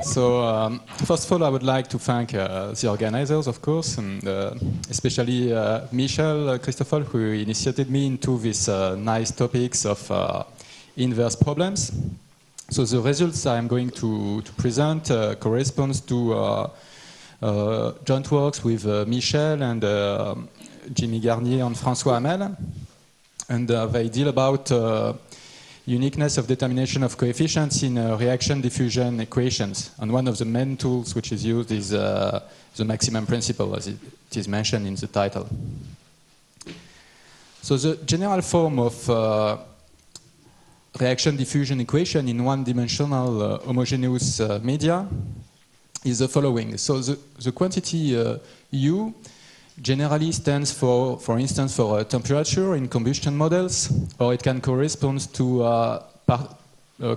So first of all, I would like to thank the organizers, of course, and especially Michel Christoffel, who initiated me into these nice topics of inverse problems. So the results I'm going to present corresponds to joint works with Michel and Jimmy Garnier and François Hamel, and they deal about uniqueness of determination of coefficients in reaction diffusion equations. And one of the main tools which is used is the maximum principle, as it is mentioned in the title. So the general form of reaction diffusion equation in one-dimensional homogeneous media is the following. So the quantity U generally stands for instance, for temperature in combustion models, or it can correspond to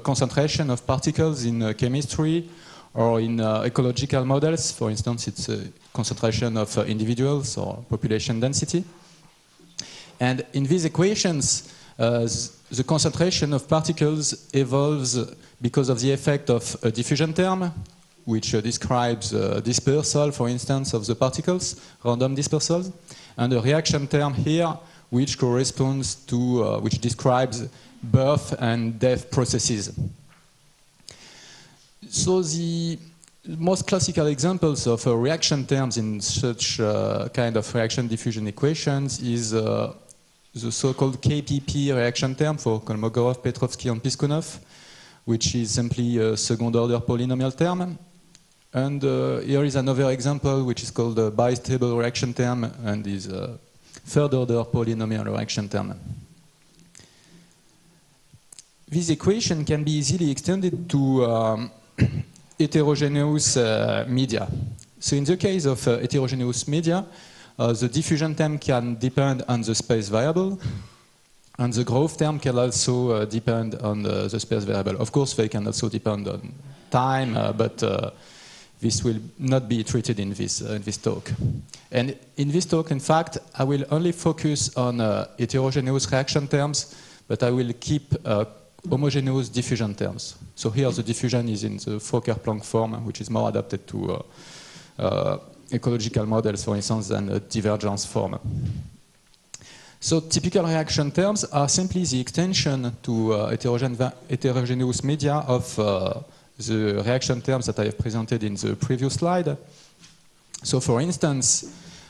concentration of particles in chemistry or in ecological models. For instance, it's a concentration of individuals or population density. And in these equations, the concentration of particles evolves because of the effect of a diffusion term, which describes dispersal, for instance, of the particles, random dispersals, and a reaction term here, which corresponds to, which describes birth and death processes. So the most classical examples of reaction terms in such kind of reaction diffusion equations is the so-called KPP reaction term for Kolmogorov, Petrovsky, and Piskunov, which is simply a second-order polynomial term. And here is another example, which is called the bistable reaction term, and is a third-order polynomial reaction term. This equation can be easily extended to heterogeneous media. So in the case of heterogeneous media, the diffusion term can depend on the space variable, and the growth term can also depend on the space variable. Of course, they can also depend on time, but this will not be treated in this talk. And in this talk, in fact, I will only focus on heterogeneous reaction terms, but I will keep homogeneous diffusion terms. So here the diffusion is in the Fokker-Planck form, which is more adapted to ecological models, for instance, than a divergence form. So typical reaction terms are simply the extension to heterogeneous media of the reaction terms that I have presented in the previous slide. So for instance,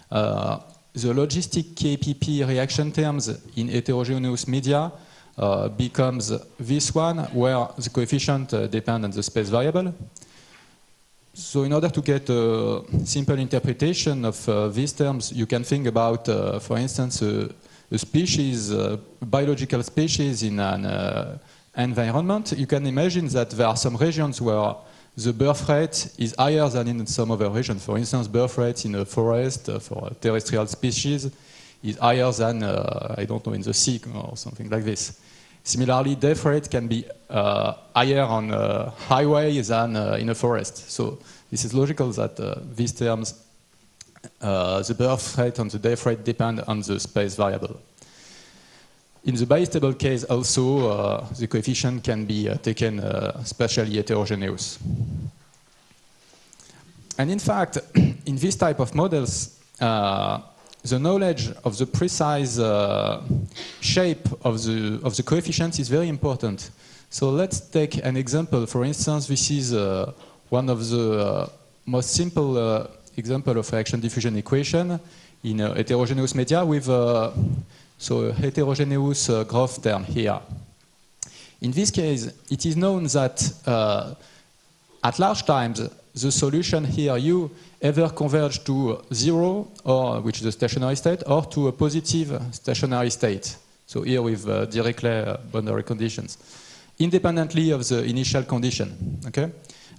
the logistic KPP reaction terms in heterogeneous media becomes this one, where the coefficient depends on the space variable. So in order to get a simple interpretation of these terms, you can think about, for instance, a species, a biological species in an environment. You can imagine that there are some regions where the birth rate is higher than in some other regions. For instance, birth rate in a forest for a terrestrial species is higher than, I don't know, in the sea or something like this. Similarly, death rate can be higher on a highway than in a forest. So this is logical that these terms, the birth rate and the death rate depend on the space variable. In the bistable case also, the coefficient can be taken spatially heterogeneous. And in fact, in this type of models, the knowledge of the precise shape of the coefficients is very important. So let's take an example. For instance, this is one of the most simple example of reaction diffusion equation in heterogeneous media with so a heterogeneous growth term here. In this case, it is known that at large times, the solution here, U, either converge to 0, or which is a stationary state, or to a positive stationary state. So here with Dirichlet boundary conditions, independently of the initial condition. Okay?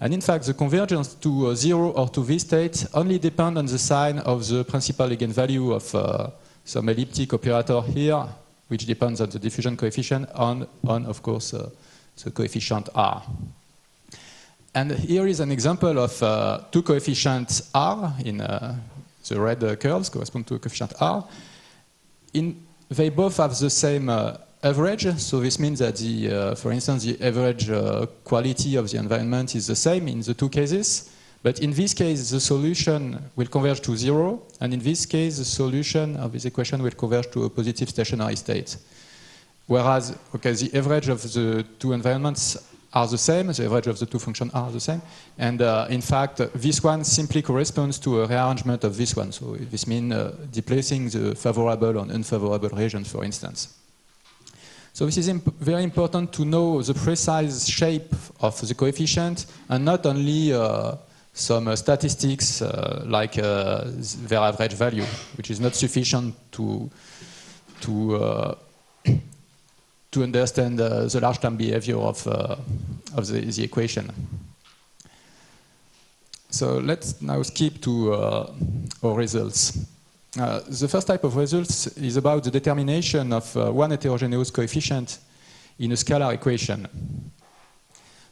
And in fact, the convergence to 0 or to this state only depend on the sign of the principal eigenvalue of some elliptic operator here, which depends on the diffusion coefficient, on of course, the coefficient R. And here is an example of two coefficients R in the red curves correspond to a coefficient R. They both have the same average, so this means that, for instance, the average quality of the environment is the same in the two cases. But in this case, the solution will converge to 0, and in this case, the solution of this equation will converge to a positive stationary state. Whereas, okay, the average of the two environments are the same, the average of the two functions are the same, and in fact, this one simply corresponds to a rearrangement of this one. So this means displacing the favorable and unfavorable regions, for instance. So this is very important to know the precise shape of the coefficient, and not only some statistics like their average value, which is not sufficient to understand the large-term behavior of the equation. So let's now skip to our results. The first type of results is about the determination of one heterogeneous coefficient in a scalar equation.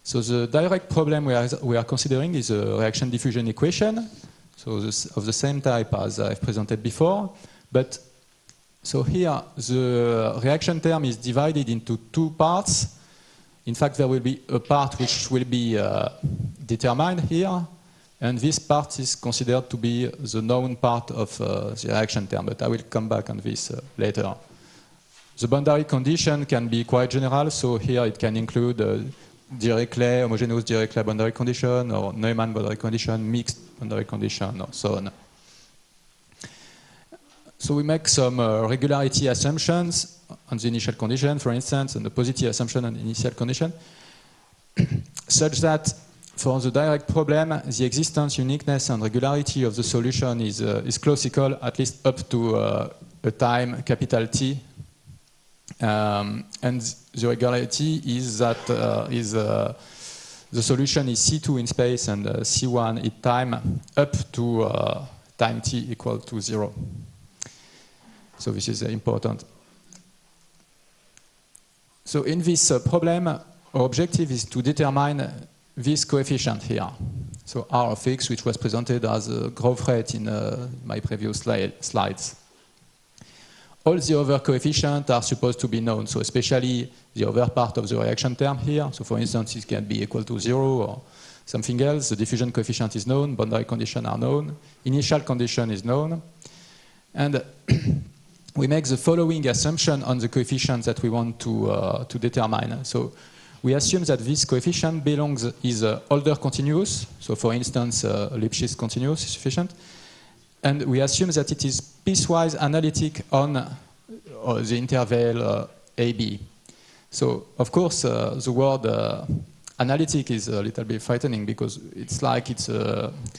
So the direct problem we are considering is a reaction diffusion equation, so of the same type as I've presented before. But so here the reaction term is divided into two parts. In fact, there will be a part which will be determined here, and this part is considered to be the known part of the reaction term, but I will come back on this later. The boundary condition can be quite general, so here it can include Dirichlet, homogeneous Dirichlet boundary condition, or Neumann boundary condition, mixed boundary condition, or so on. So we make some regularity assumptions on the initial condition, for instance, and the positive assumption on the initial condition, such that for the direct problem, the existence, uniqueness, and regularity of the solution is classical, at least up to a time capital T. And the regularity is that the solution is C2 in space and C1 in time up to time t equal to 0. So this is important. So in this problem, our objective is to determine this coefficient here. So R of x, which was presented as a growth rate in my previous slides. All the other coefficients are supposed to be known, so especially the other part of the reaction term here. So for instance, it can be equal to 0 or something else. The diffusion coefficient is known, boundary conditions are known, initial condition is known. And we make the following assumption on the coefficients that we want to determine. So we assume that this coefficient is Hölder continuous. So for instance, Lipschitz continuous is sufficient. And we assume that it is piecewise analytic on the interval AB. So of course, the word analytic is a little bit frightening because it's like it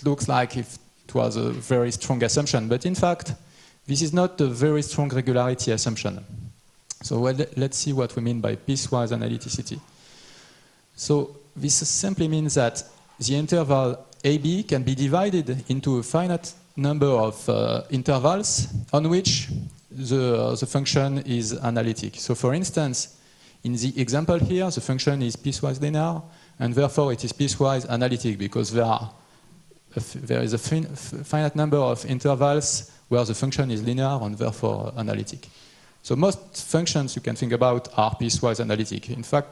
looks like if it was a very strong assumption, but in fact, this is not a very strong regularity assumption. So let's see what we mean by piecewise analyticity. So this simply means that the interval AB can be divided into a finite number of intervals on which the function is analytic. So for instance, in the example here, the function is piecewise linear, and therefore it is piecewise analytic because there is a finite number of intervals where the function is linear and therefore analytic. So most functions you can think about are piecewise analytic. In fact,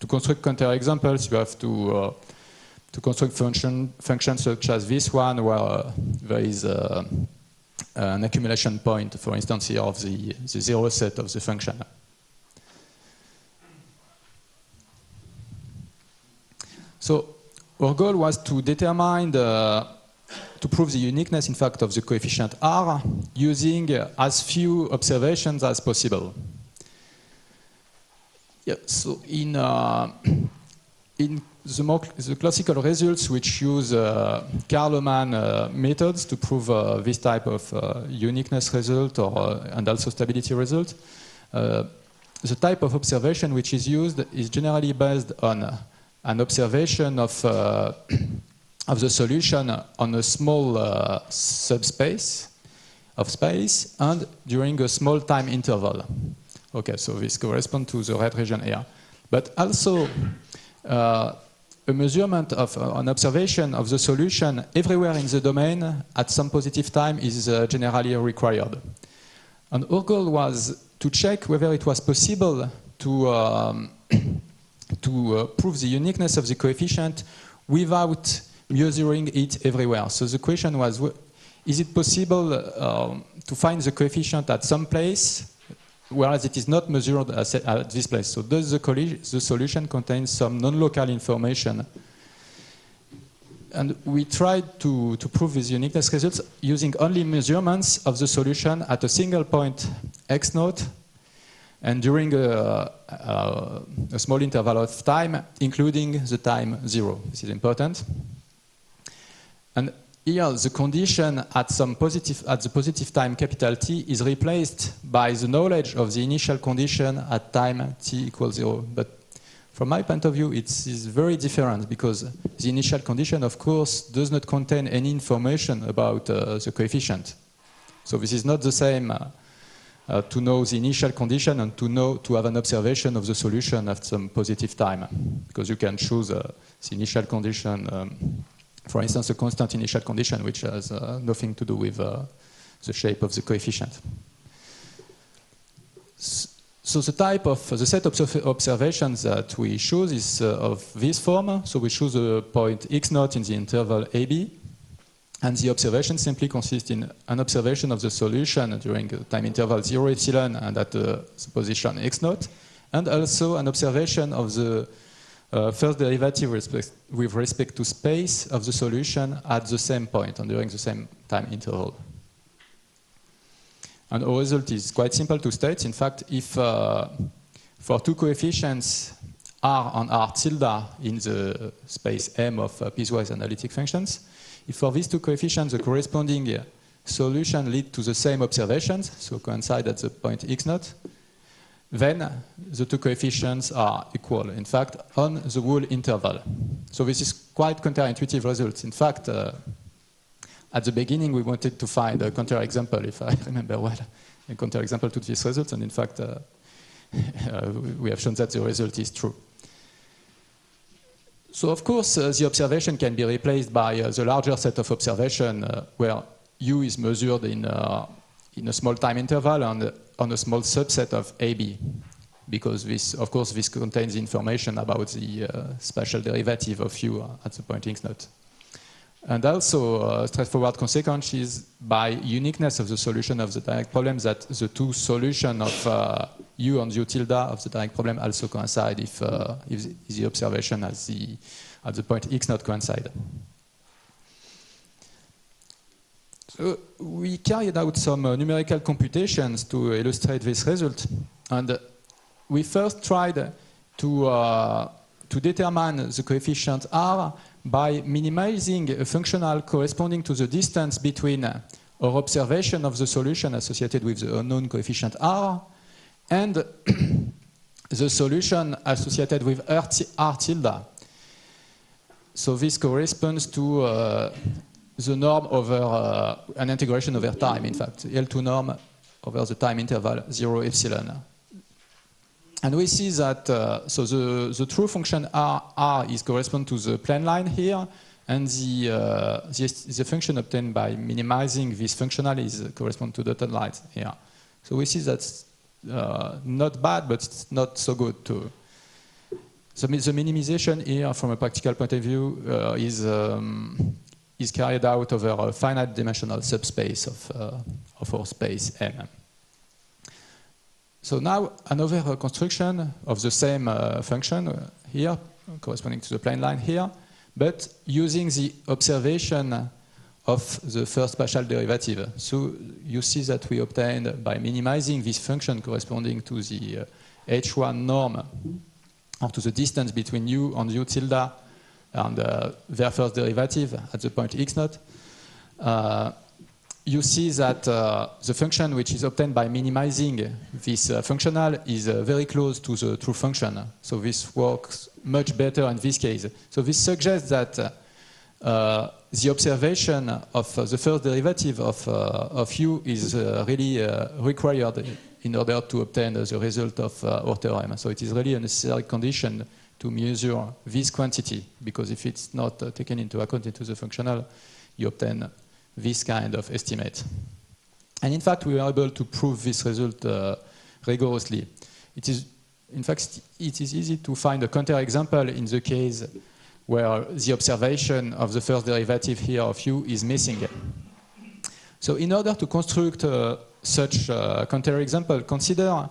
to construct counterexamples, you have to construct functions such as this one, where there is an accumulation point, for instance, here of the zero set of the function. So our goal was to determine to prove the uniqueness, in fact, of the coefficient R using as few observations as possible. Yeah, so in the classical results, which use Karl-Lohmann methods to prove this type of uniqueness result and also stability result, the type of observation which is used is generally based on an observation of the solution on a small subspace of space and during a small time interval. Okay, so this corresponds to the red region here. But also, a measurement of an observation of the solution everywhere in the domain at some positive time is generally required. And our goal was to check whether it was possible to prove the uniqueness of the coefficient without measuring it everywhere. So the question was, is it possible to find the coefficient at some place, whereas it is not measured at this place? So does the solution contain some non-local information? And we tried to prove these uniqueness results using only measurements of the solution at a single point x naught and during a small interval of time, including the time 0. This is important. And here, the condition at the positive time capital T is replaced by the knowledge of the initial condition at time t equals 0. But from my point of view, it is very different because the initial condition, of course, does not contain any information about the coefficient. So this is not the same to know the initial condition and to have an observation of the solution at some positive time, because you can choose the initial condition. For instance, a constant initial condition, which has nothing to do with the shape of the coefficient. So the set of observations that we choose is of this form. So we choose a point x naught in the interval AB, and the observation simply consists in an observation of the solution during the time interval 0 epsilon and at the position x naught, and also an observation of the first derivative with respect to space of the solution at the same point and during the same time interval. And our result is quite simple to state. In fact, if for two coefficients r and r tilde in the space M of piecewise analytic functions, if for these two coefficients the corresponding solution lead to the same observations, so coincide at the point x naught, then the two coefficients are equal, in fact, on the whole interval. So this is quite counterintuitive results. In fact, at the beginning, we wanted to find a counterexample, if I remember well, a counterexample to this result, and in fact, we have shown that the result is true. So, of course, the observation can be replaced by the larger set of observation where U is measured in a small time interval and on a small subset of AB, because this, of course, this contains information about the spatial derivative of U at the point x naught. And also, a straightforward consequence is by uniqueness of the solution of the direct problem that the two solutions of U and U tilde of the direct problem also coincide if the observation at the point x naught coincide. So we carried out some numerical computations to illustrate this result, and we first tried to determine the coefficient r by minimizing a functional corresponding to the distance between our observation of the solution associated with the unknown coefficient r and the solution associated with r tilde. So this corresponds to the norm over an integration over time, in fact, L2 norm over the time interval 0 epsilon. And we see that so the true function r is correspond to the plane line here, and the function obtained by minimizing this functional is correspond to dotted lines here. So we see that's not bad, but it's not so good too. So the minimization here, from a practical point of view, is carried out over a finite dimensional subspace of our space M. So now another construction of the same function here, corresponding to the plane line here, but using the observation of the first partial derivative. So you see that we obtained, by minimizing this function corresponding to the H1 norm, or to the distance between U and U tilde and their first derivative at the point x naught, you see that the function which is obtained by minimizing this functional is very close to the true function. So this works much better in this case. So this suggests that the observation of the first derivative of U is really required in order to obtain the result of our theorem. So it is really a necessary condition to measure this quantity, because if it's not taken into account into the functional, you obtain this kind of estimate. And in fact, we were able to prove this result rigorously. In fact, it is easy to find a counterexample in the case where the observation of the first derivative here of u is missing. So in order to construct such a counterexample, consider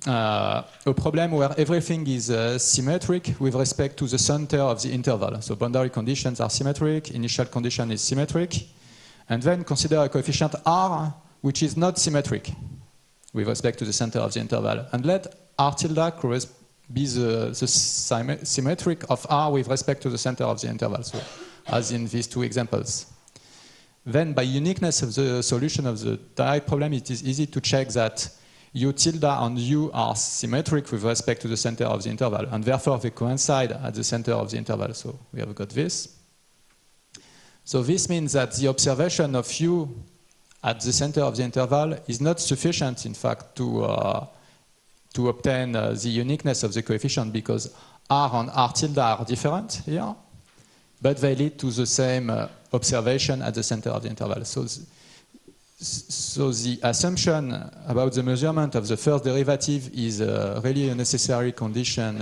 a problem where everything is symmetric with respect to the center of the interval. So boundary conditions are symmetric, initial condition is symmetric, and then consider a coefficient r which is not symmetric with respect to the center of the interval. And let r tilde be the symmetric of r with respect to the center of the interval, so as in these two examples. Then by uniqueness of the solution of the direct problem, it is easy to check that u tilde and u are symmetric with respect to the center of the interval, and therefore they coincide at the center of the interval. So we have got this. So this means that the observation of u at the center of the interval is not sufficient, in fact, to obtain the uniqueness of the coefficient, because r and r tilde are different here, but they lead to the same observation at the center of the interval. So the assumption about the measurement of the first derivative is really a necessary condition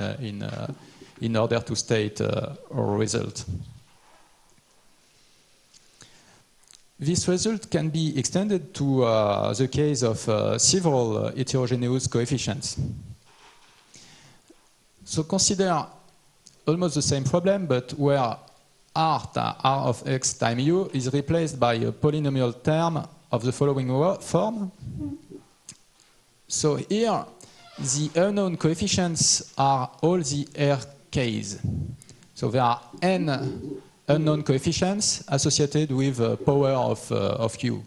in order to state our result. This result can be extended to the case of several heterogeneous coefficients. So consider almost the same problem, but where r of x times u is replaced by a polynomial term of the following form. So here, the unknown coefficients are all the RKs. So there are n unknown coefficients associated with power of q.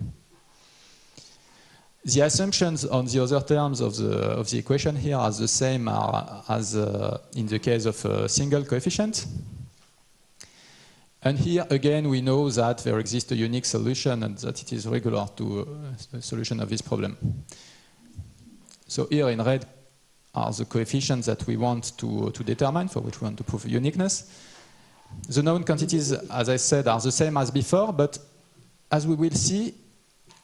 The assumptions on the other terms of the equation here are the same as in the case of a single coefficient. And here, again, we know that there exists a unique solution and that it is regular to the solution of this problem. So here in red are the coefficients that we want to determine, for which we want to prove uniqueness. The known quantities, as I said, are the same as before, but as we will see,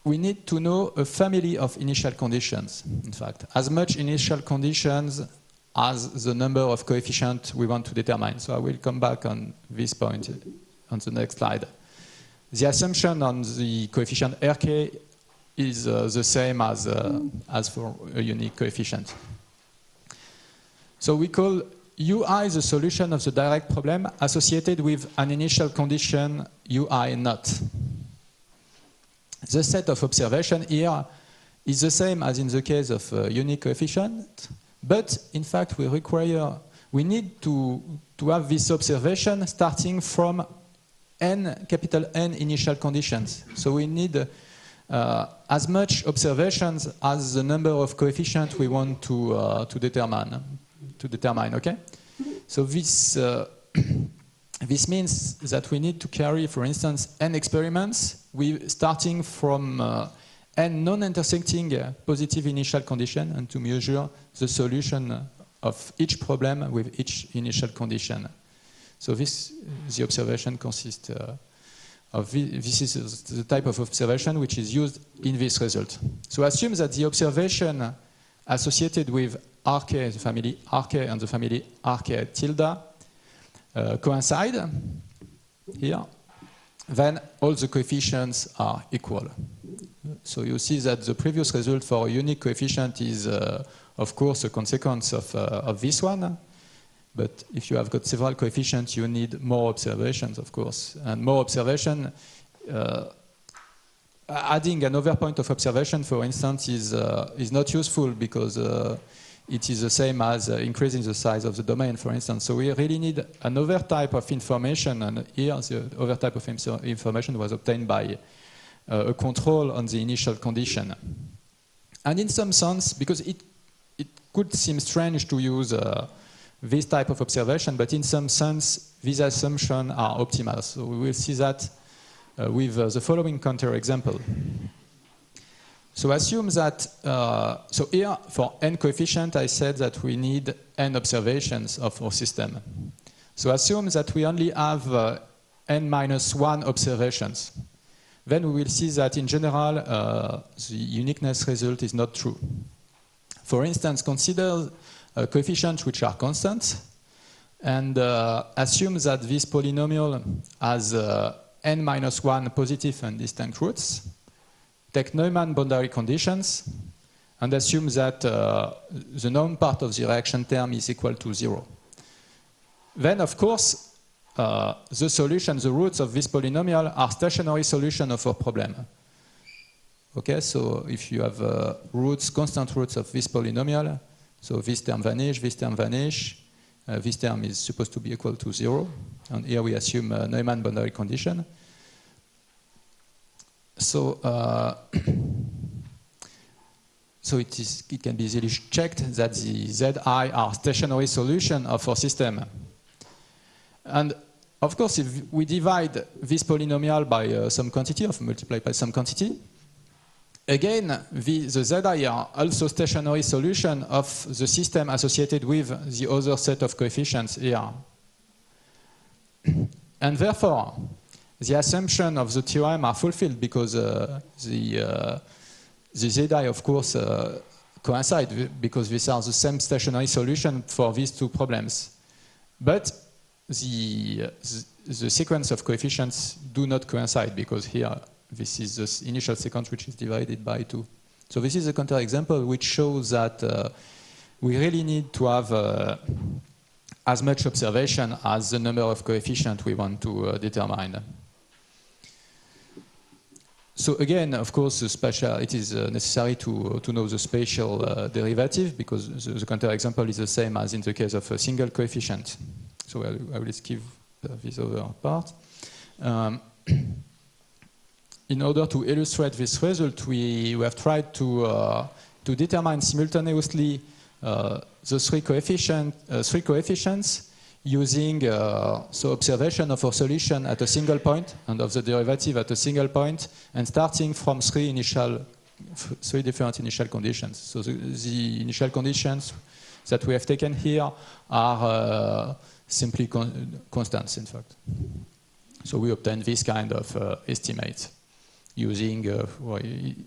we need to know a family of initial conditions, in fact, as much initial conditions as the number of coefficients we want to determine. So I will come back on this point on the next slide. The assumption on the coefficient Rk is the same as for a unique coefficient. So we call ui the solution of the direct problem associated with an initial condition ui naught. The set of observation here is the same as in the case of a unique coefficient, but in fact we need to have this observation starting from capital N initial conditions. So we need as much observations as the number of coefficients we want to determine. Okay? So this this means that we need to carry, for instance, n experiments starting from n non-intersecting positive initial condition, and to measure the solution of each problem with each initial condition. So the observation consists of this is the type of observation which is used in this result. So assume that the observation associated with Rk, the family Rk and the family Rk tilde coincide here, then all the coefficients are equal. So you see that the previous result for a unique coefficient is, of course, a consequence of this one. But if you have got several coefficients, you need more observations, of course. And more observation, adding another point of observation, for instance, is not useful because it is the same as increasing the size of the domain, for instance. So we really need another type of information, and here the other type of information was obtained by a control on the initial condition. And in some sense, because it could seem strange to use this type of observation, but in some sense, these assumptions are optimal. So we will see that with the following counterexample. So assume that, so here for n coefficient, I said that we need n observations of our system. So assume that we only have n minus 1 observations. Then we will see that in general, the uniqueness result is not true. For instance, consider coefficients which are constant, and assume that this polynomial has n minus 1 positive and distinct roots. Take Neumann boundary conditions, and assume that the known part of the reaction term is equal to 0. Then, of course, the solution, the roots of this polynomial are stationary solution of our problem. Okay, so if you have roots, constant roots of this polynomial, so this term vanish, this term vanish, this term is supposed to be equal to 0, and here we assume a Neumann boundary condition. So, so it can be easily checked that the Zi are stationary solution of our system. And of course, if we divide this polynomial by some quantity, or multiply by some quantity, again, the Zi are also stationary solution of the system associated with the other set of coefficients here. And therefore, the assumption of the theorem are fulfilled because the Zi, of course, coincide because these are the same stationary solution for these two problems. But the sequence of coefficients do not coincide because here this is the initial sequence which is divided by 2. So this is a counterexample which shows that we really need to have as much observation as the number of coefficients we want to determine. So again, of course, it is necessary to know the spatial derivative because the counterexample is the same as in the case of a single coefficient. So I will skip this other part. In order to illustrate this result, we have tried to determine simultaneously the three coefficients using so observation of our solution at a single point and of the derivative at a single point, and starting from three different initial conditions. So the initial conditions that we have taken here are simply constants, in fact. So we obtain this kind of estimate using,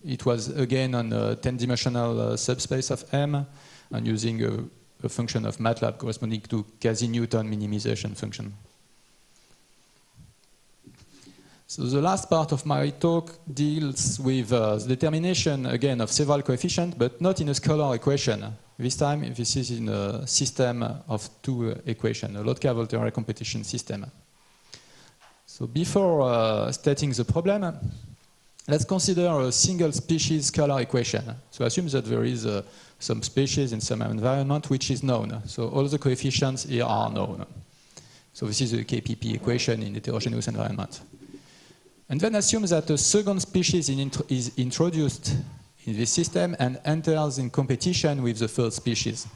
it was again on a 10-dimensional subspace of M, and using a function of MATLAB corresponding to Casimir-Newton minimization function. So the last part of my talk deals with the determination, again, of several coefficients, but not in a scalar equation. This time, this is in a system of two equations, a Lotka-Volterra competition system. So before stating the problem, let's consider a single species scalar equation. So assume that there is some species in some environment which is known. So all the coefficients here are known. So this is a KPP equation in heterogeneous environment. And then assume that a second species is introduced in this system and enters in competition with the first species.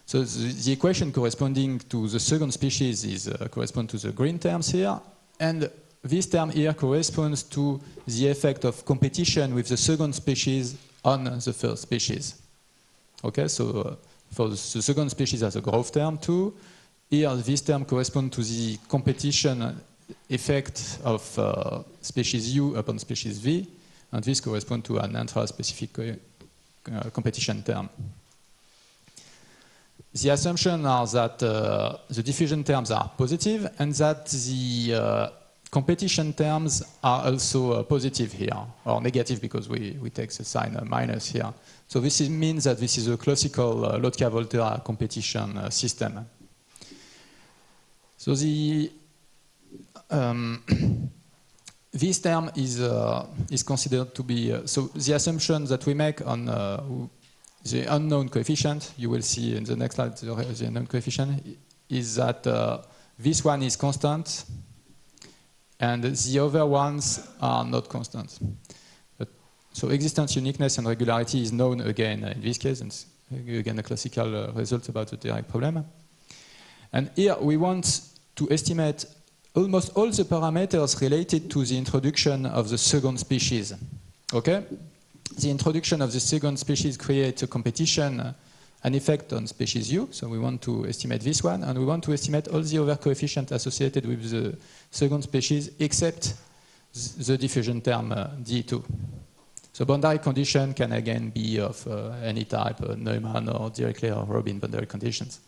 So the equation corresponding to the second species is correspond to the green terms here, and this term here corresponds to the effect of competition with the second species on the first species. Okay, so for the second species as a growth term too, here this term corresponds to the competition effect of species U upon species V, and this corresponds to an intra-specific competition term. The assumptions are that the diffusion terms are positive and that the competition terms are also positive here, or negative because we take the sign minus here. So this means that this is a classical Lotka-Volterra competition system. So the this term is considered to be, so the assumption that we make on the unknown coefficient, you will see in the next slide the unknown coefficient, is that this one is constant and the other ones are not constant. But, so existence, uniqueness, and regularity is known again in this case, and again a classical result about the Dirac problem. And here we want to estimate almost all the parameters related to the introduction of the second species. Okay? The introduction of the second species creates a competition, an effect on species U, so we want to estimate this one, and we want to estimate all the other coefficients associated with the second species except the diffusion term D2. So boundary condition can again be of any type, Neumann or Dirichlet or Robin boundary conditions.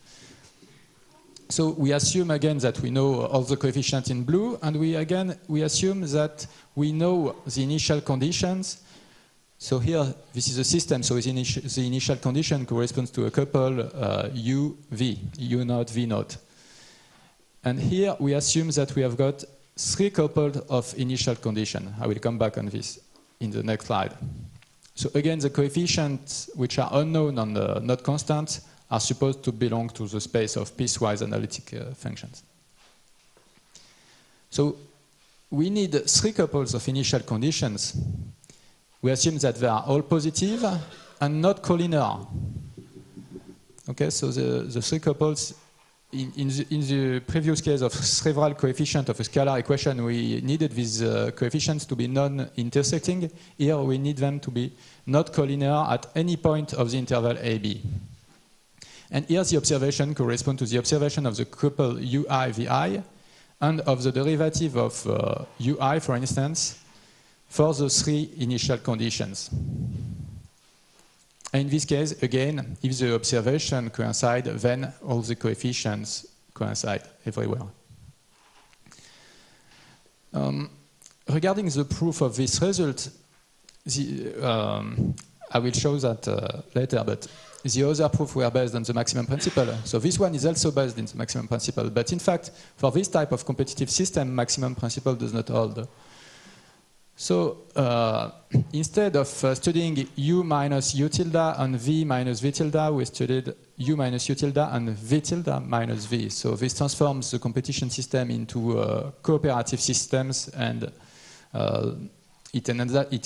So we assume again that we know all the coefficients in blue, and we assume that we know the initial conditions. So here, this is a system, so the initial condition corresponds to a couple U, V, U naught, V naught. And here we assume that we have got 3 couples of initial condition. I will come back on this in the next slide. So again, the coefficients which are unknown and not constant are supposed to belong to the space of piecewise analytic functions. So we need 3 couples of initial conditions. We assume that they are all positive and not collinear. Okay, so the 3 couples, in the previous case of several coefficients of a scalar equation, we needed these coefficients to be non-intersecting. Here we need them to be not collinear at any point of the interval AB. And here the observation corresponds to the observation of the couple UI, VI, and of the derivative of UI, for instance, for the 3 initial conditions. And in this case, again, if the observation coincides, then all the coefficients coincide everywhere. Regarding the proof of this result, I will show that later, but the other proof were based on the maximum principle. So this one is also based on the maximum principle. But in fact, for this type of competitive system, maximum principle does not hold. So instead of studying U minus U tilde and V minus V tilde, we studied U minus U tilde and V tilde minus V. So this transforms the competition system into cooperative systems, and it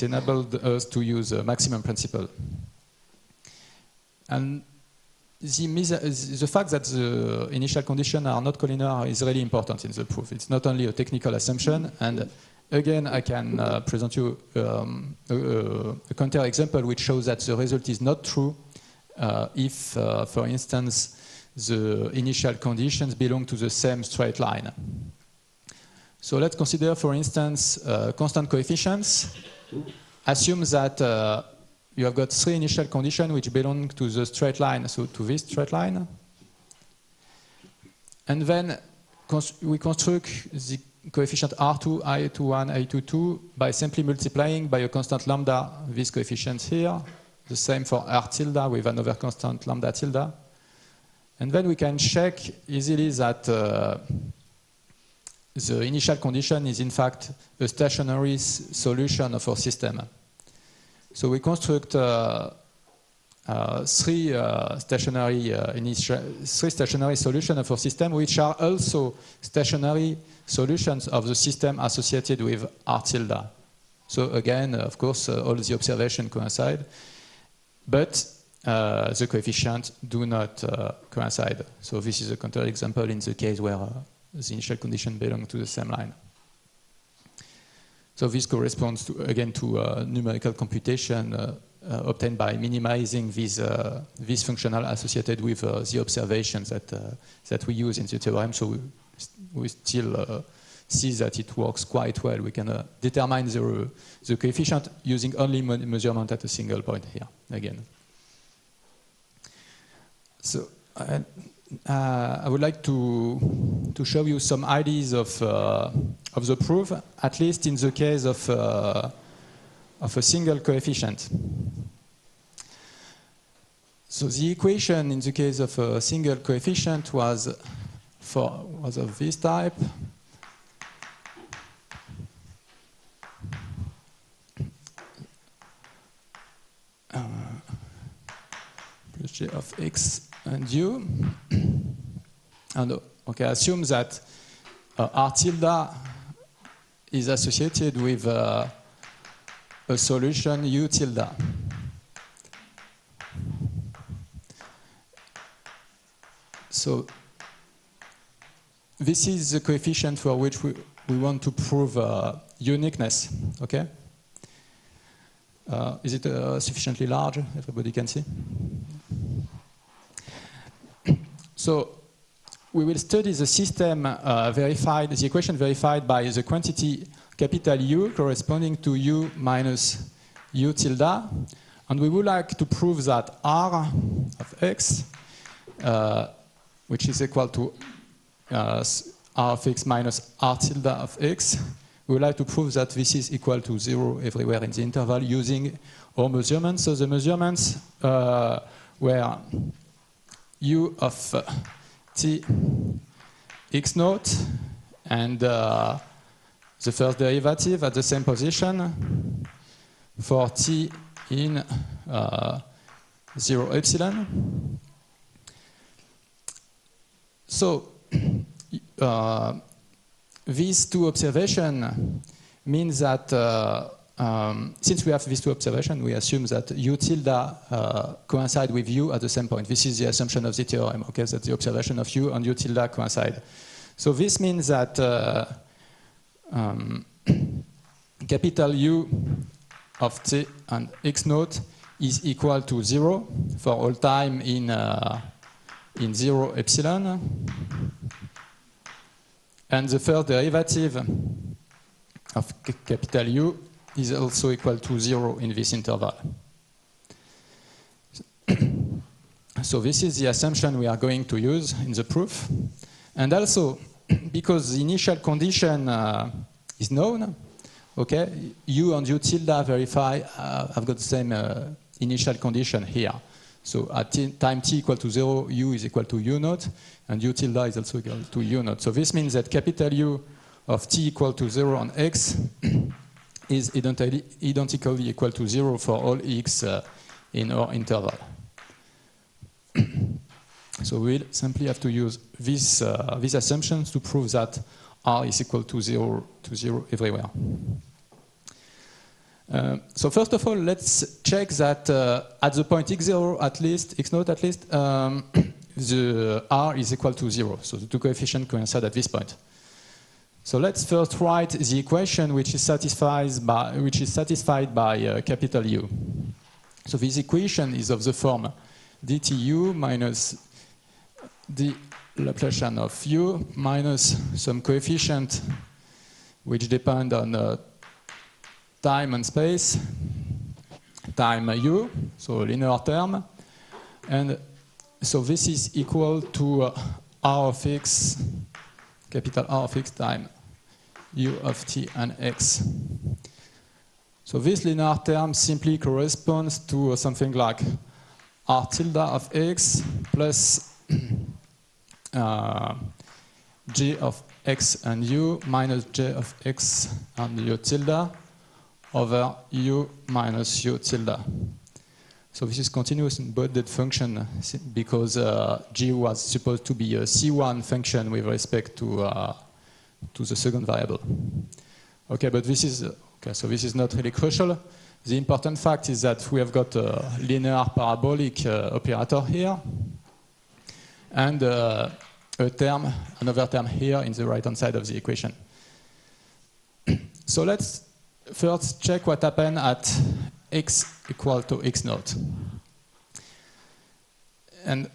enabled us to use a maximum principle. And the fact that the initial conditions are not collinear is really important in the proof. It's not only a technical assumption, and again, I can present you a counterexample which shows that the result is not true if, for instance, the initial conditions belong to the same straight line. So let's consider, for instance, constant coefficients. Assume that you have got 3 initial conditions which belong to the straight line, so to this straight line. And then we construct the coefficient R2, I21, I22 by simply multiplying by a constant lambda these coefficients here. The same for R tilde with another constant lambda tilde. And then we can check easily that the initial condition is in fact a stationary solution of our system. So we construct 3 stationary solutions of our system, which are also stationary solutions of the system associated with R tilde. So again, of course, all the observations coincide, but the coefficients do not coincide. So this is a counterexample in the case where the initial condition belong to the same line. So this corresponds to, again, to numerical computation obtained by minimizing these functional associated with the observations that we use in the theorem. So we still see that it works quite well. We can determine the coefficient using only measurement at a single point here, again. So I would like to show you some ideas of the proof, at least in the case of a single coefficient. So the equation in the case of a single coefficient was of this type. Plus J of x and u. And okay, assume that R tilde is associated with a solution U tilde. So this is the coefficient for which we want to prove uniqueness, okay? Is it sufficiently large? Everybody can see? So we will study the system verified, the equation verified by the quantity capital U corresponding to U minus U tilde. And we would like to prove that R of X, which is equal to R of X minus R tilde of X, we would like to prove that this is equal to 0 everywhere in the interval using our measurements. So the measurements were U of T X naught and the first derivative at the same position for T in 0 epsilon. So these two observations means that since we have these two observations, we assume that U tilde coincide with U at the same point. This is the assumption of the theorem, okay, that the observation of U and U tilde coincide. So this means that capital U of T and X naught is equal to 0 for all time in 0 epsilon. And the first derivative of capital U is also equal to 0 in this interval. So this is the assumption we are going to use in the proof. And also, because the initial condition is known, okay, U and U tilde verify have got the same initial condition here. So at time t equal to 0, U is equal to U naught, and U tilde is also equal to U naught. So this means that capital U of t equal to 0 on x is identically equal to 0 for all x in our interval. So we'll simply have to use these assumptions to prove that R is equal to 0 everywhere. So first of all, let's check that at the point x0 at least, x naught at least, the R is equal to 0. So the two coefficients coincide at this point. So let's first write the equation which is satisfied by capital U. So this equation is of the form dtu minus the Laplacian of U minus some coefficient which depend on time and space, time U, so linear term, and so this is equal to R of X, capital R of X time U of T and X. So this linear term simply corresponds to something like R tilde of X plus J of X and U minus J of X and U tilde over U minus U tilde. So this is continuous bounded function because G was supposed to be a C1 function with respect to the second variable. Okay, but this is okay. So this is not really crucial. The important fact is that we have got a linear parabolic operator here, and another term here in the right-hand side of the equation. So let's first check what happened at x equal to x naught. And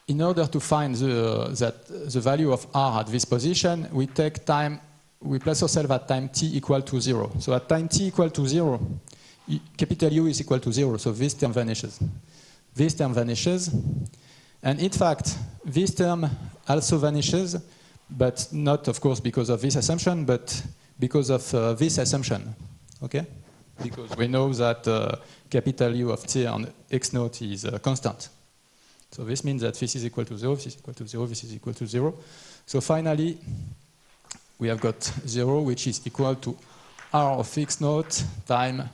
in order to find the value of R at this position, we take time, we place ourselves at time t equal to 0. So at time t equal to 0, capital U is equal to 0, so this term vanishes. This term vanishes, and in fact, this term also vanishes, but not, of course, because of this assumption, but because of this assumption, okay? Because we know that capital U of t on x naught is constant. So this means that this is equal to 0, this is equal to 0, this is equal to 0. So finally, we have got 0, which is equal to R of x naught times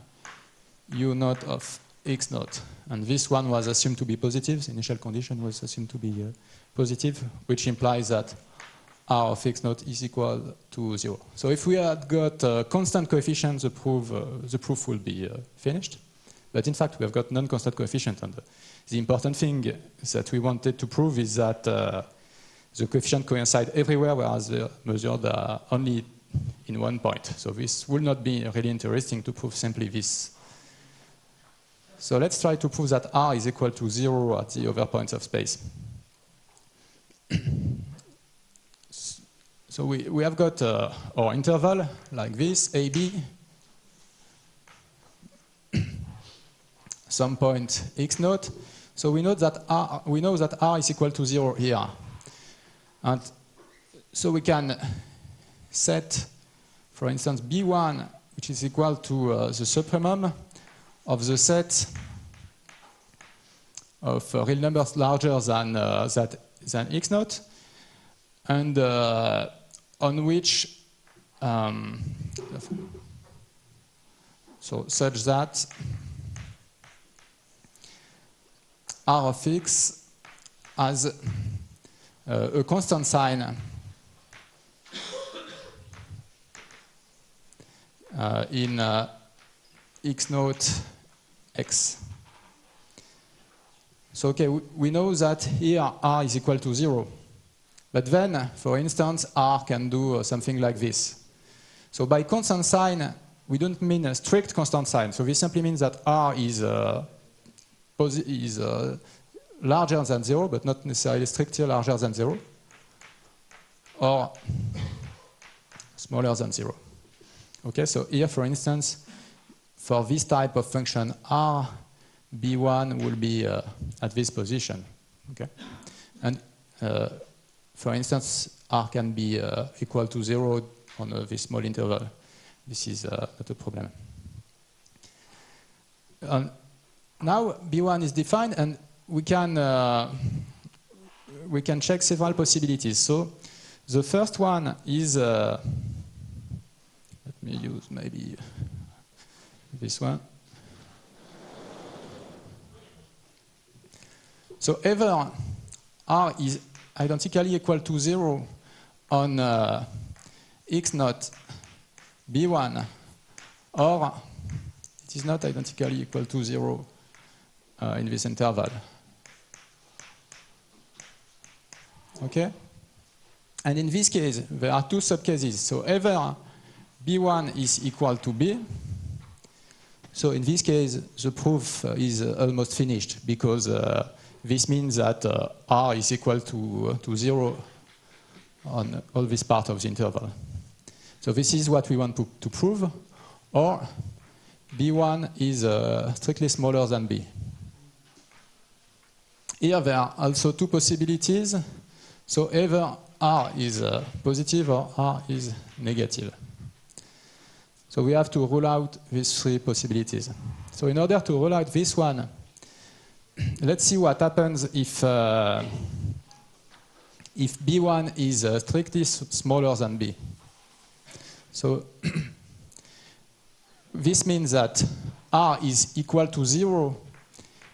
U naught of x naught. And this one was assumed to be positive. The initial condition was assumed to be positive, which implies that R of x naught is equal to 0. So if we had got constant coefficients, the proof will be finished. But in fact, we have got non-constant coefficient. And the important thing that we wanted to prove is that the coefficient coincide everywhere, whereas they're measured only in one point. So this will not be really interesting to prove simply this So let's try to prove that R is equal to 0 at the other points of space. So we have got our interval like this, AB, some point x naught. So we know that R is equal to 0 here. And so we can set, for instance, B1, which is equal to the supremum of the set of real numbers larger than x naught, and on which so such that R of x has a constant sign in x naught x. So okay, we know that here R is equal to 0. But then, for instance, R can do something like this. So by constant sign, we don't mean a strict constant sign. So this simply means that R is larger than 0, but not necessarily strictly larger than 0, or smaller than 0. Okay, so here, for instance, for this type of function, R, B1 will be at this position. Okay, and for instance, R can be equal to 0 on this small interval. This is not a problem. Now B1 is defined, and we can check several possibilities. So the first one is let me use maybe this one. So either R is identically equal to 0 on x naught B1, or it is not identically equal to 0 in this interval. Okay? And in this case, there are two subcases. So either B1 is equal to B. So in this case, the proof is almost finished, because this means that R is equal to 0 on all this part of the interval. So this is what we want to prove. Or B1 is strictly smaller than B. Here there are also two possibilities. So either R is positive or R is negative. So we have to rule out these three possibilities. So in order to rule out this one, let's see what happens if B1 is strictly smaller than B. So this means that R is equal to 0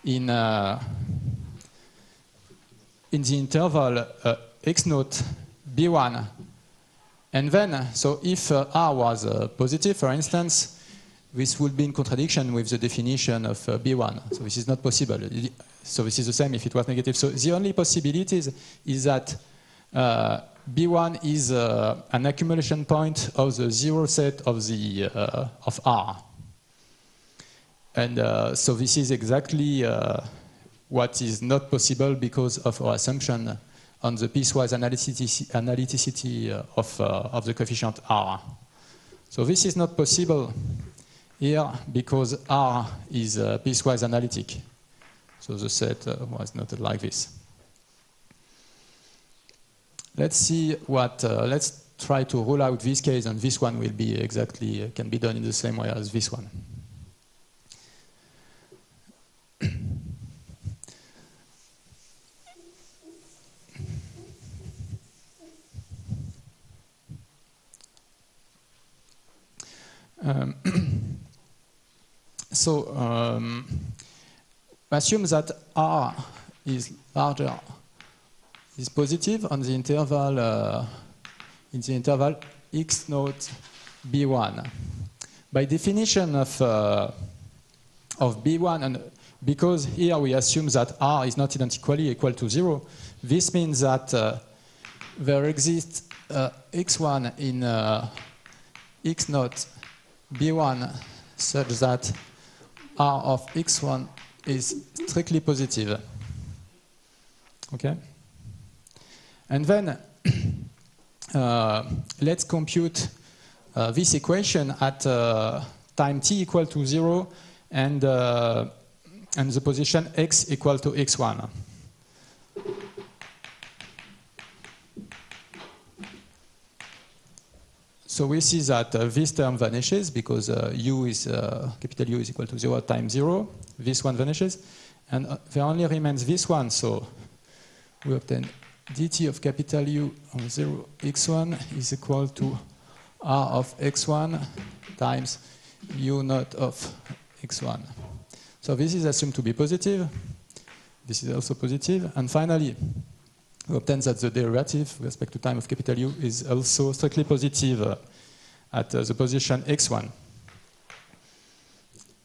in the interval x naught B1. And then, so if R was positive, for instance, this would be in contradiction with the definition of B1. So this is not possible. So this is the same if it was negative. So the only possibility is that B1 is an accumulation point of the zero set of R. And so this is exactly what is not possible because of our assumption on the piecewise analyticity of the coefficient R. So this is not possible here because R is piecewise analytic. So the set was not like this. Let's see what, let's try to rule out this case, and this one will be exactly, can be done in the same way as this one. Assume that R is larger, is positive on the interval in the interval x naught B1. By definition of B1, and because here we assume that R is not identically equal to 0, this means that there exists x1 in x naught B1 such that R of x1 is strictly positive. Okay? And then let's compute this equation at time t equal to 0 and the position x equal to x1. So we see that this term vanishes because u is capital U is equal to 0 times 0. This one vanishes, and there only remains this one. So we obtain dt of capital U on 0 x1 is equal to R of x1 times u naught of x1. So this is assumed to be positive. This is also positive. And finally, we obtain that the derivative with respect to time of capital U is also strictly positive at the position x1.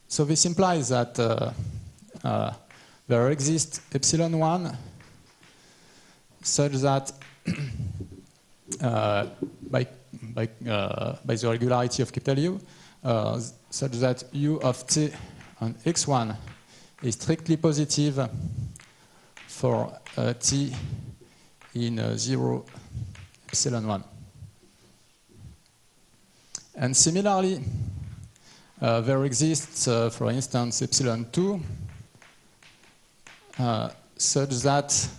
So this implies that there exists epsilon 1 such that by the regularity of capital U, such that U of t on x1 is strictly positive for t in 0 epsilon 1. And similarly, there exists, for instance, epsilon 2 such that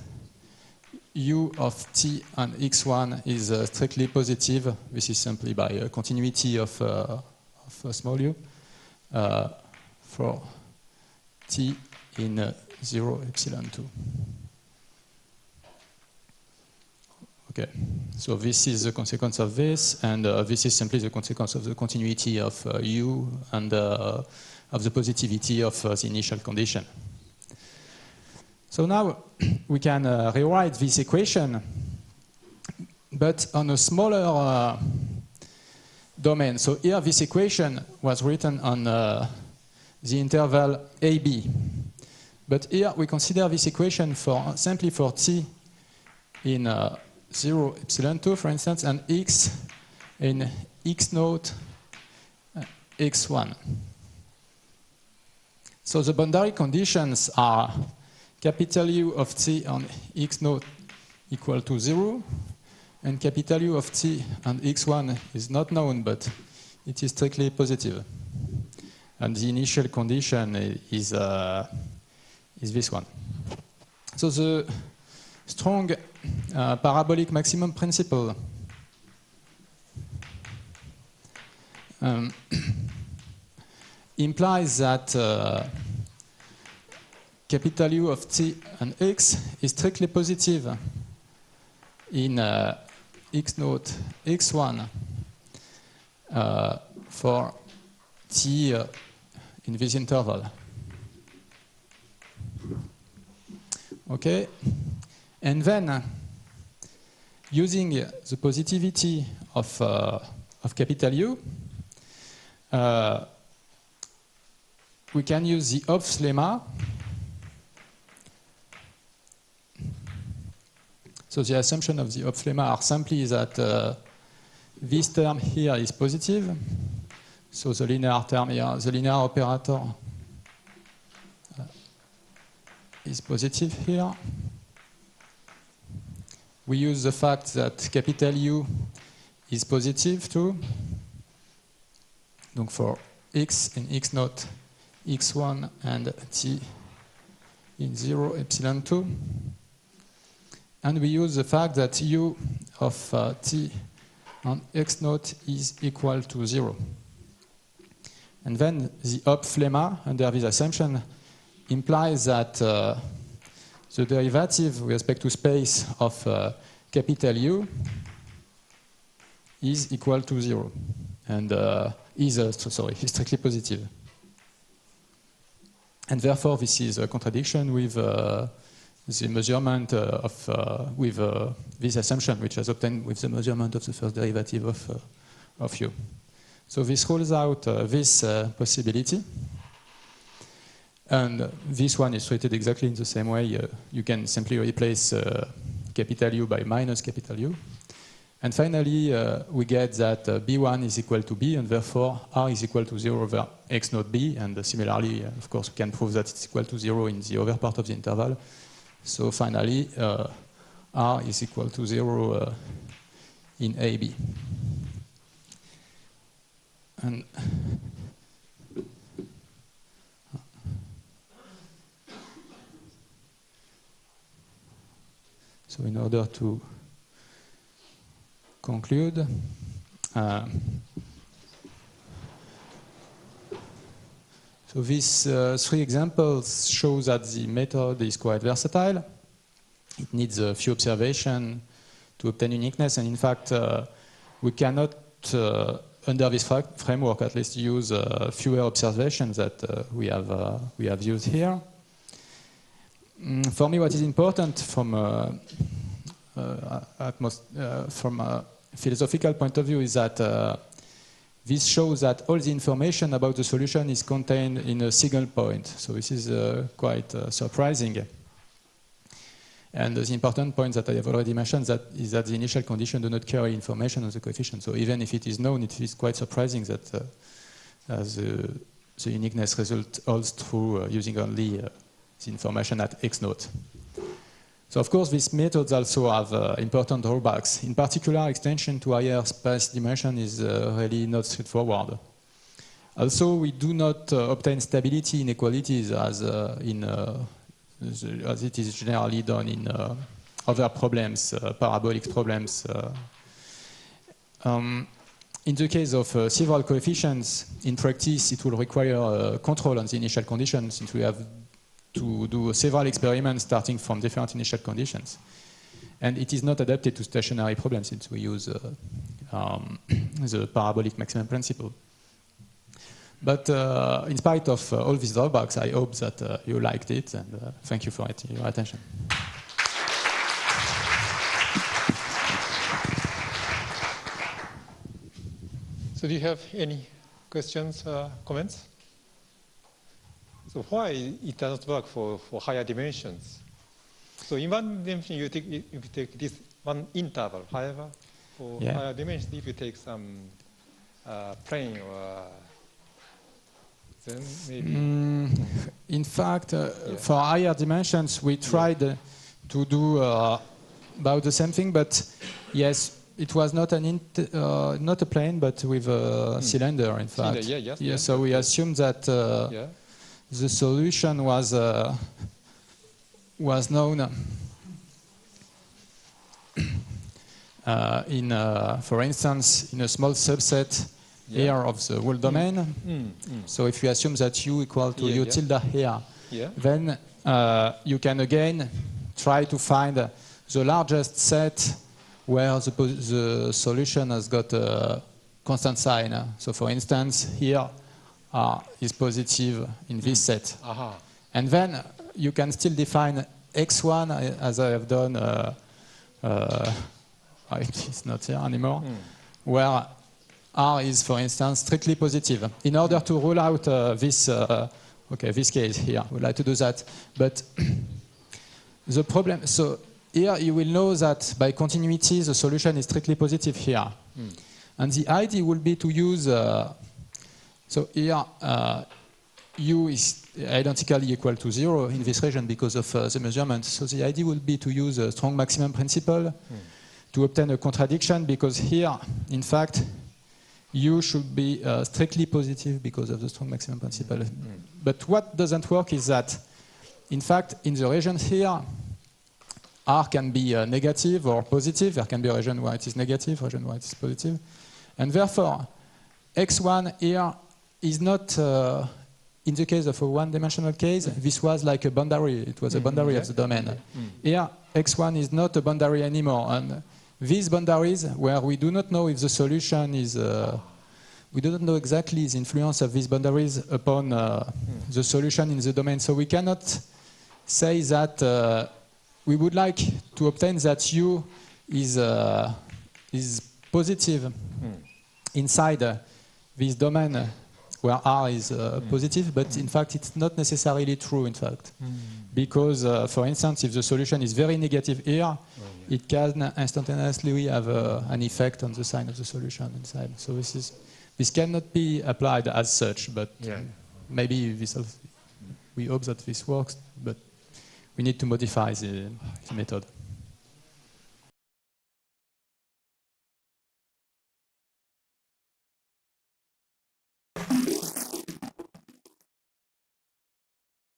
U of t on x1 is strictly positive. This is simply by a continuity of small u for t in 0 epsilon 2. Okay, so this is the consequence of this, and this is simply the consequence of the continuity of u and of the positivity of the initial condition. So now we can rewrite this equation, but on a smaller domain. So here this equation was written on the interval AB. But here we consider this equation simply for t in 0 epsilon 2, for instance, and x in x naught x1. So the boundary conditions are capital U of t on x naught equal to 0, and capital U of t on x1 is not known, but it is strictly positive. And the initial condition is this one. So the strong parabolic maximum principle implies that capital U of t and x is strictly positive in x naught x1 for t in this interval. Okay, and then using the positivity of capital U, we can use the Hopf's lemma. So the assumption of the Hopf's lemma are simply that this term here is positive. So the linear term here, the linear operator is positive here. We use the fact that capital U is positive too. Donc for x in x naught, x1 and t in 0 epsilon 2. And we use the fact that U of t on x naught is equal to 0. And then the Hopf lemma under this assumption implies that the derivative with respect to space of capital U is equal to 0 and is strictly positive. And therefore, this is a contradiction with the measurement with this assumption, which was obtained with the measurement of the first derivative of U. So this rules out this possibility. And this one is treated exactly in the same way. You can simply replace capital U by minus capital U. And finally, we get that B1 is equal to B, and therefore R is equal to 0 over X naught B. And similarly, of course, we can prove that it's equal to 0 in the other part of the interval. So finally, R is equal to 0 in AB. And so in order to conclude, so these 3 examples show that the method is quite versatile. It needs a few observations to obtain uniqueness, and in fact, we cannot, under this framework, at least use fewer observations that we have used here. For me, what is important from a philosophical point of view is that this shows that all the information about the solution is contained in a single point. So this is quite surprising. And the important point that I have already mentioned is that the initial conditions do not carry information on the coefficient. So even if it is known, it is quite surprising that the uniqueness result holds through using only the information at X naught. So of course, these methods also have important drawbacks. In particular, extension to higher space dimension is really not straightforward. Also, we do not obtain stability inequalities as it is generally done in other problems, parabolic problems. In the case of several coefficients, in practice, it will require control on the initial conditions, since we have to do several experiments starting from different initial conditions. And it is not adapted to stationary problems, since we use the parabolic maximum principle. But in spite of all these drawbacks, I hope that you liked it, and thank you for your attention. So do you have any questions, comments? So why it doesn't work for higher dimensions? So in one dimension, you take this one interval. However, for higher dimensions, if you take some plane or then maybe. In fact, for higher dimensions, we tried to do about the same thing, but yes, it was not not a plane, but with a cylinder. In fact, so we assumed that the solution was known for instance, in a small subset here of the whole domain. So if you assume that U equal to U tilde here, then you can again try to find the largest set where the solution has got a constant sign. So for instance, here R is positive in this set. And then you can still define X1 as I have done, it's not here anymore, where R is, for instance, strictly positive. In order to rule out this case here, I would like to do that. But the problem, so here you will know that by continuity the solution is strictly positive here. And the idea will be to use, so here U is identically equal to 0 in this region because of the measurement. So the idea will be to use a strong maximum principle to obtain a contradiction, because here, in fact, U should be strictly positive because of the strong maximum principle. But what doesn't work is that, in fact, in the region here, R can be negative or positive. There can be a region where it is negative, a region where it is positive. And therefore, X1 here is not, in the case of a one-dimensional case, this was like a boundary. It was a boundary of the domain. Here, X1 is not a boundary anymore. And these boundaries, where we do not know if the solution is, we do not know exactly the influence of these boundaries upon the solution in the domain. So we cannot say that we would like to obtain that U is positive inside this domain where R is positive, but in fact it's not necessarily true, in fact. Because, for instance, if the solution is very negative here, it can instantaneously have an effect on the sign of the solution inside. So this cannot be applied as such, but maybe we hope that this works, but we need to modify the method.